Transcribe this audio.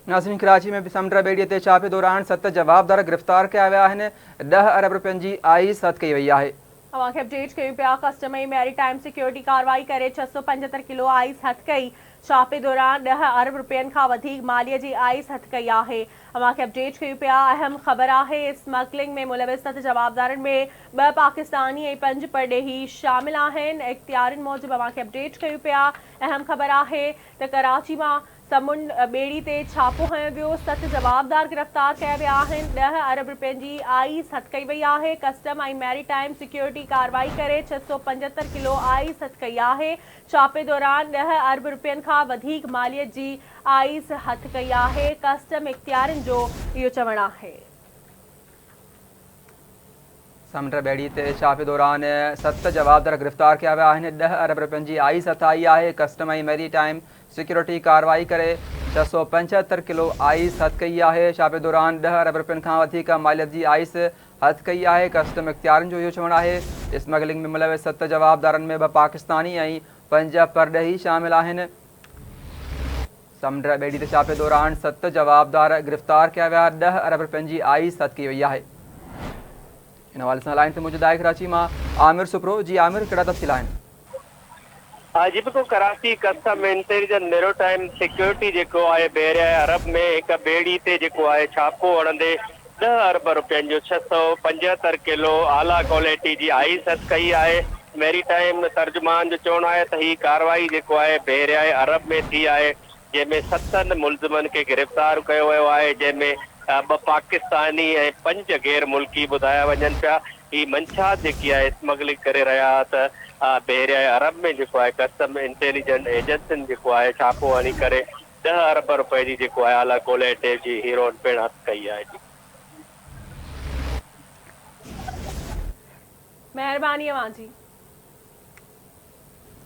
नाज़रीन, कराची में समुंड ॿेड़ीअ ते छापे दौरान 7 जवाबदार गिरफ़्तार कया विया आहिनि। 10 अरब रुपयनि जी आइस हथ कई वई आहे। अवांखे अपडेट कयूं पिया। कस्टम ऐं मैरीटाइम सिक्योरिटी कार्रवाई करे 675 किलो आइस हथ कई। छापे दौरान 10 अरब रुपयनि खां वधीक मालीअ जी आइस हथ कई आहे। अवांखे अपडेट कयूं पिया। अहम ख़बर आहे, स्मगलिंग में मुलविस 7 जवाबदारनि में 2 पाकिस्तानी ऐं 5 परडेही शामिल आहिनि। इख्तियारनि मूजिबि अवांखे अपडेट कयूं पिया। अहम ख़बर आहे त कराची मां समुंड ॿेड़ी ते छापो हयो वियो। 7 जवाबदार गिरफ़्तार कया विया आहिनि। 10 अरब रुपयनि जी आइस हथ कई वई आहे। कस्टम ऐं मैरीटाइम सिक्योरिटी कार्रवाई करे 675 किलो आइस हथ कई आहे। छापे दौरान 10 अरब रुपयनि खां वधीक मालियत जी आइस हथ कई आहे। कस्टम इख्तियारनि जो इहो चवणु आहे। समुंड ॿेड़ी ते छापे दौरान 7 जवाबदार गिरफ़्तार कया विया आहिनि। 10 अरब रुपयनि जी आइस हथ आई आहे। कस्टम ऐं मैरीटाइम सिक्योरिटी कार्रवाई करे 675 किलो आइस हथ कई आहे। छापे दौरान 10 अरब रुपयनि खां वधीक मालियत जी आइस हथ कई आहे। कस्टम इख्तियारनि जो इहो चवणु आहे। स्मगलिंग में मुलविस 7 जवाबदारनि में 2 पाकिस्तानी ऐं 5 परडेही शामिल आहिनि। समुंड ॿेड़ी ते छापे दौरान 7 जवाबदार गिरफ़्तार कया विया। 10 अरब रुपयनि जी आइस हथ कई वई आहे। इन हवाले सां लाइन ते मौजूद आहे कराची मां आमिर सुप्रो। जी आमिर, कहिड़ा तफ़सील आहिनि? जी बिल्कुल, Karachi custom intelligence maritime security जेको आहे बहरिया अरब में हिक ॿेड़ी ते जेको आहे छापो हणंदे 10 अरब रुपयनि जो 675 किलो आला क्वालिटी जी आइस हथ कई आहे। मैरीटाइम तर्जुमान जो चवणु आहे त ही कार्रवाई जेको आहे बहरिया अरब में थी आहे, जंहिंमें 7 मुलज़िमनि खे गिरफ़्तार कयो वियो आहे, जंहिंमें 2 पाकिस्तानी ऐं 5 गैर मुल्की ॿुधाया वञनि पिया। ही मंछा जेकी आहे स्मगलिंग करे रहिया त बहरिया अरब में जेको आहे कस्टम इंटेलिजेंस एजेंसियुनि जेको आहे छापो हणी करे 10 अरब रुपए जी जेको आहे आला क्वालिटी जी हीरोइन पिणु हथ कई आहे। महिरबानी अवां जी।